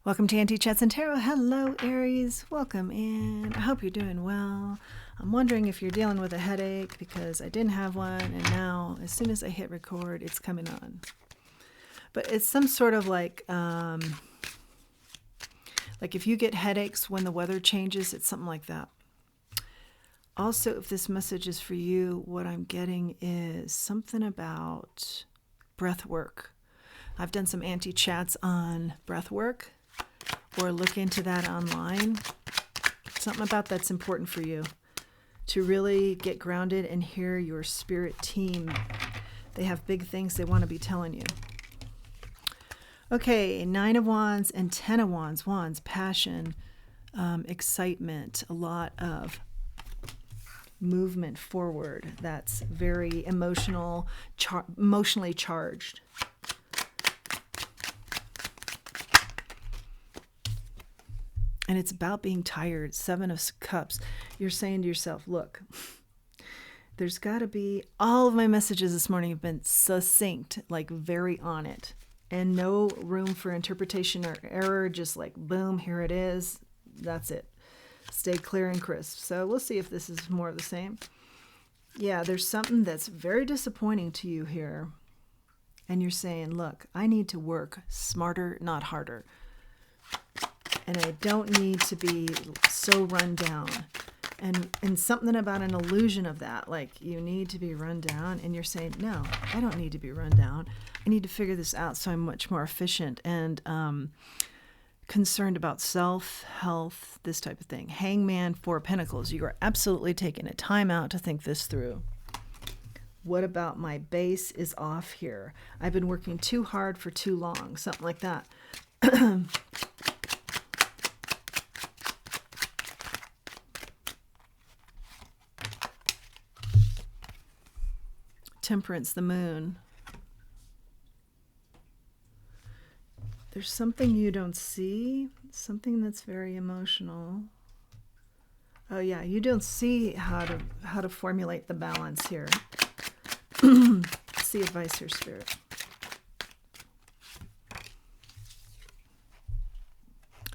Welcome to Auntie Chats and Tarot. Hello, Aries. Welcome in. I hope you're doing well. I'm wondering if you're dealing with a headache because I didn't have one, and now as soon as I hit record, it's coming on. But it's some sort of like if you get headaches when the weather changes, it's something like that. Also, if this message is for you, what I'm getting is something about breath work. I've done some Auntie Chats on breath work, or look into that online. Something about that's important for you to really get grounded and hear your spirit team. They have big things they want to be telling you. Okay, 9 of Wands and 10 of Wands. Wands, passion, excitement, a lot of movement forward. That's very emotionally charged. And it's about being tired. 7 of Cups. You're saying to yourself, look, there's got to be, all of my messages this morning have been succinct, like very on it. And no room for interpretation or error, just like, boom, here it is. That's it. Stay clear and crisp. So we'll see if this is more of the same. Yeah, there's something that's very disappointing to you here. And you're saying, look, I need to work smarter, not harder. And I don't need to be so run down. And something about an illusion of that, like you need to be run down, and you're saying, no, I don't need to be run down. I need to figure this out so I'm much more efficient and concerned about self, health, this type of thing. Hangman, 4 of Pentacles. You are absolutely taking a time out to think this through. What about my base is off here? I've been working too hard for too long, something like that. Temperance, the moon. There's something you don't see, something that's very emotional. Oh yeah, you don't see how to formulate the balance here. See advice here, Spirit.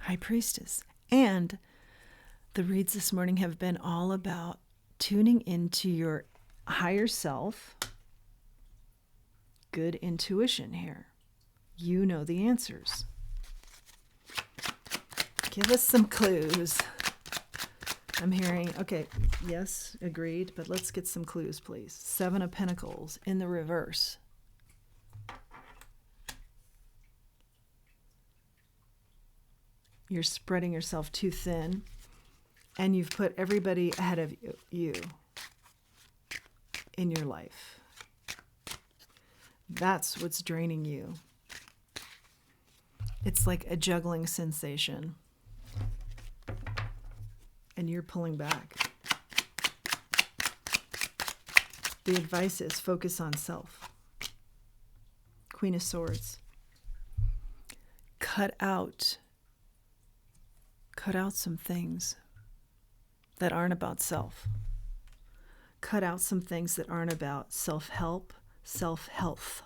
High Priestess. And the reads this morning have been all about tuning into your higher self. Good intuition here. You know the answers. Give us some clues. I'm hearing, okay, yes, agreed, but let's get some clues, please. 7 of Pentacles in the reverse. You're spreading yourself too thin, and you've put everybody ahead of you in your life. That's what's draining you. It's like a juggling sensation. And you're pulling back. The advice is focus on self. Queen of Swords. Cut out some things that aren't about self. Cut out some things that aren't about self-help, self-health,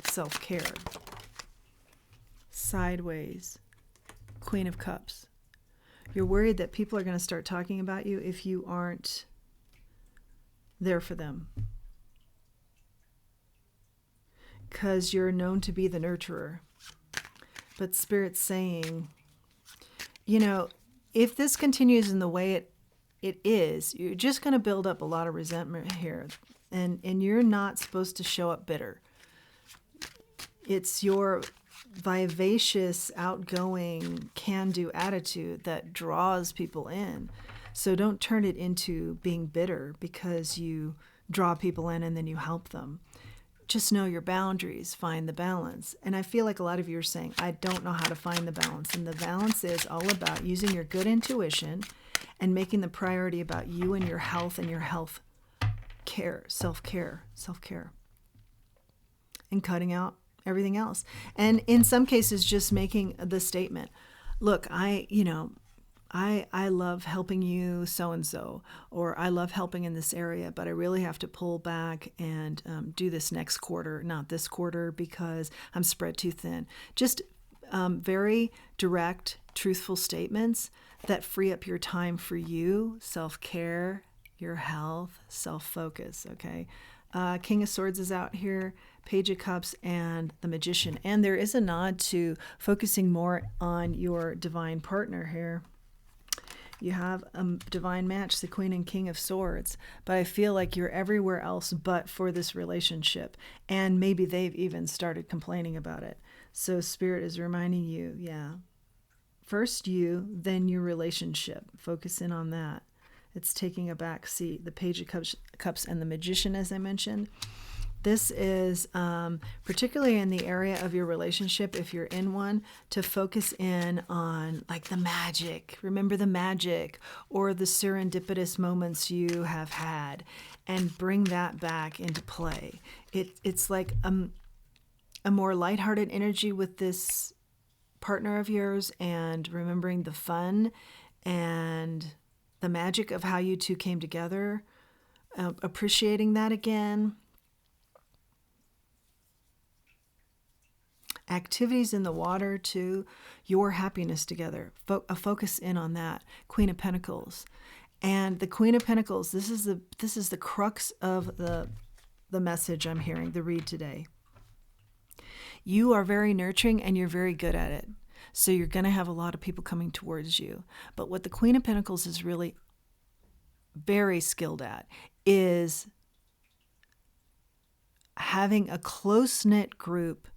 self-care. Sideways, Queen of Cups. You're worried that people are going to start talking about you if you aren't there for them, because you're known to be the nurturer. But Spirit's saying, you know, if this continues in the way it is, you're just going to build up a lot of resentment here. And you're not supposed to show up bitter. It's your vivacious, outgoing, can-do attitude that draws people in. So don't turn it into being bitter because you draw people in and then you help them. Just know your boundaries, find the balance. And I feel like a lot of you are saying, I don't know how to find the balance. And the balance is all about using your good intuition and making the priority about you and your health care, self-care. And cutting out everything else. And in some cases, just making the statement, look, I I love helping you so-and-so, or I love helping in this area, but I really have to pull back and do this next quarter, not this quarter, because I'm spread too thin. Just very direct, truthful statements that free up your time for you, self-care, your health, self-focus, okay? King of Swords is out here, Page of Cups, and the Magician. And there is a nod to focusing more on your divine partner here. You have a divine match, the Queen and King of Swords, but I feel like you're everywhere else but for this relationship. And maybe they've even started complaining about it. So Spirit is reminding you, yeah, first you, then your relationship. Focus in on that. It's taking a back seat. The Page of Cups and the Magician, as I mentioned. This is particularly in the area of your relationship, if you're in one, to focus in on like the magic. Remember the magic or the serendipitous moments you have had, and bring that back into play. It's like a more lighthearted energy with this partner of yours, and remembering the fun and the magic of how you two came together, appreciating that again. Activities in the water too, your happiness together. A focus in on that. Queen of Pentacles, and the Queen of Pentacles. This is the crux of the message I'm hearing. The read today. You are very nurturing and you're very good at it. So you're going to have a lot of people coming towards you. But what the Queen of Pentacles is really very skilled at is having a close-knit group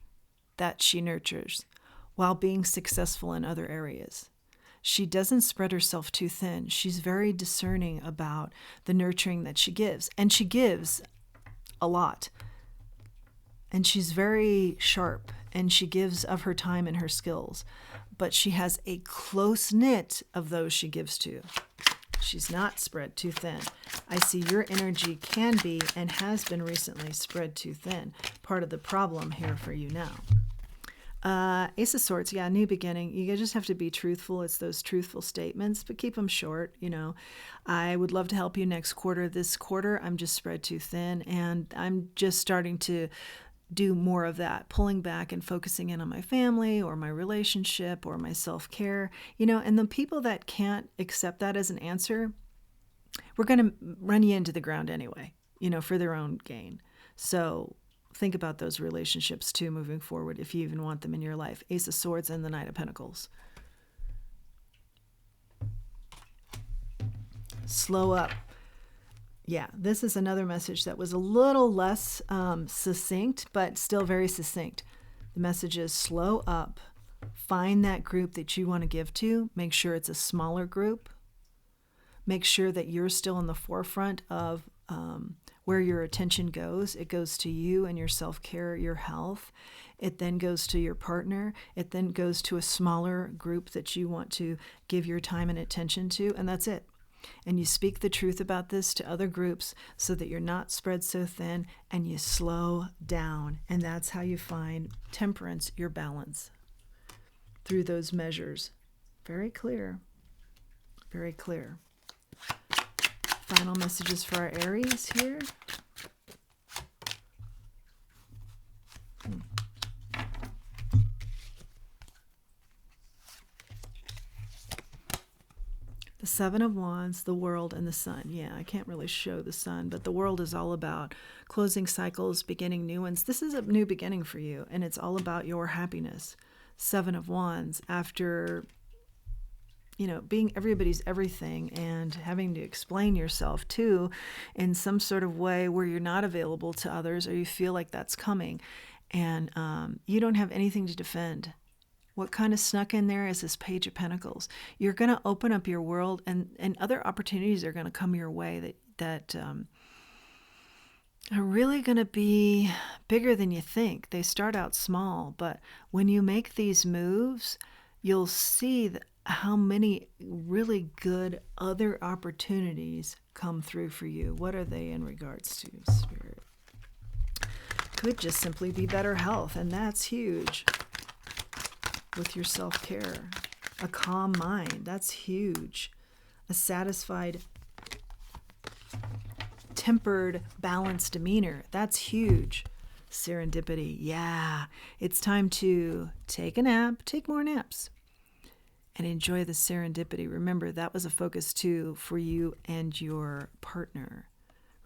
that she nurtures while being successful in other areas. She doesn't spread herself too thin. She's very discerning about the nurturing that she gives. And she gives a lot. And she's very sharp, and she gives of her time and her skills. But she has a close knit of those she gives to. She's not spread too thin. I see your energy can be and has been recently spread too thin. Part of the problem here for you now. Ace of Swords, yeah, new beginning. You just have to be truthful. It's those truthful statements, but keep them short. You know, I would love to help you next quarter. This quarter, I'm just spread too thin, and I'm just starting to do more of that, pulling back and focusing in on my family or my relationship or my self-care. You know, and the people that can't accept that as an answer, we're going to run you into the ground anyway, you know, for their own gain. So think about those relationships too moving forward, if you even want them in your life. Ace of Swords and the Knight of Pentacles. Slow up. Yeah, this is another message that was a little less succinct, but still very succinct. The message is slow up. Find that group that you want to give to. Make sure it's a smaller group. Make sure that you're still in the forefront of where your attention goes. It goes to you and your self-care, your health. It then goes to your partner. It then goes to a smaller group that you want to give your time and attention to, and that's it. And you speak the truth about this to other groups so that you're not spread so thin, and you slow down. And that's how you find temperance, your balance, through those measures. Very clear. Very clear. Final messages for our Aries here. The Seven of Wands, the World, and the Sun. Yeah, I can't really show the Sun, but the World is all about closing cycles, beginning new ones. This is a new beginning for you, and it's all about your happiness. Seven of Wands, after, you know, being everybody's everything and having to explain yourself too in some sort of way where you're not available to others, or you feel like that's coming, and you don't have anything to defend. What kind of snuck in there is this Page of Pentacles. You're going to open up your world, and other opportunities are going to come your way that are really going to be bigger than you think. They start out small, but when you make these moves, you'll see how many really good other opportunities come through for you. What are they in regards to, Spirit? Could just simply be better health, and that's huge. With your self-care. A calm mind. That's huge. A satisfied, tempered, balanced demeanor. That's huge. Serendipity. Yeah. It's time to take a nap, take more naps, and enjoy the serendipity. Remember, that was a focus too for you and your partner.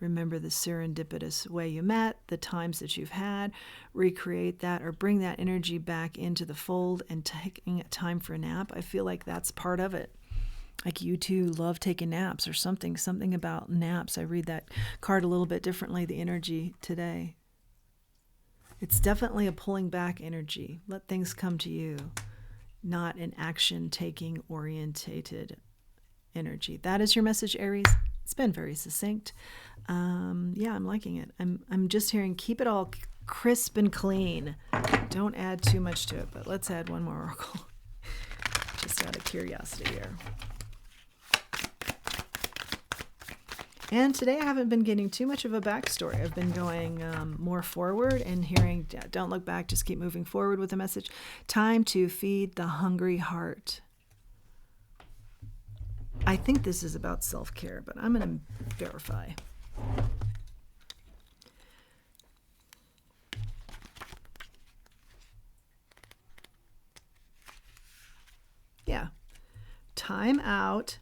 Remember the serendipitous way you met, the times that you've had. Recreate that or bring that energy back into the fold and taking time for a nap. I feel like that's part of it. Like you two love taking naps or something about naps. I read that card a little bit differently, the energy today. It's definitely a pulling back energy. Let things come to you, not an action-taking orientated energy. That is your message, Aries. It's been very succinct. Yeah, I'm liking it. I'm just hearing keep it all crisp and clean. Don't add too much to it, but let's add one more oracle. Just out of curiosity here. And today I haven't been getting too much of a backstory. I've been going more forward and hearing, don't look back, just keep moving forward with the message. Time to feed the hungry heart. I think this is about self-care, but I'm going to verify. Yeah. Time out.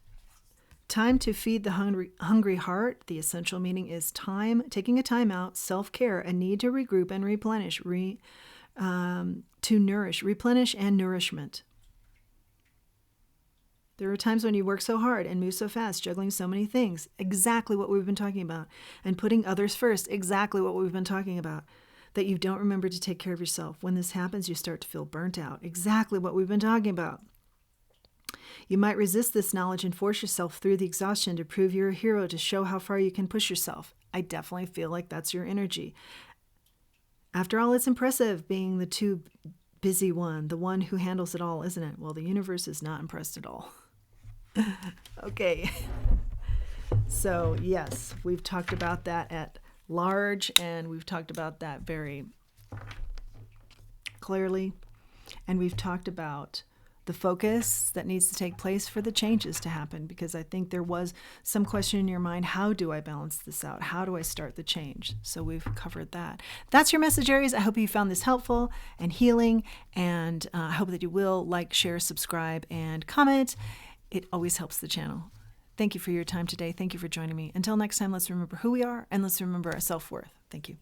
Time to feed the hungry heart. The essential meaning is time, taking a time out, self-care, a need to regroup and replenish, to nourish, replenish and nourishment. There are times when you work so hard and move so fast, juggling so many things, exactly what we've been talking about, and putting others first, exactly what we've been talking about, that you don't remember to take care of yourself. When this happens, you start to feel burnt out, exactly what we've been talking about. You might resist this knowledge and force yourself through the exhaustion to prove you're a hero, to show how far you can push yourself. I definitely feel like that's your energy. After all, it's impressive being the too busy one, the one who handles it all, isn't it? Well, the universe is not impressed at all. Okay. So, yes, we've talked about that at large, and we've talked about that very clearly. And we've talked about the focus that needs to take place for the changes to happen, because I think there was some question in your mind, how do I balance this out? How do I start the change? So we've covered that. That's your message, Aries. I hope you found this helpful and healing, and I hope that you will like, share, subscribe, and comment. It always helps the channel. Thank you for your time today. Thank you for joining me. Until next time, let's remember who we are and let's remember our self-worth. Thank you.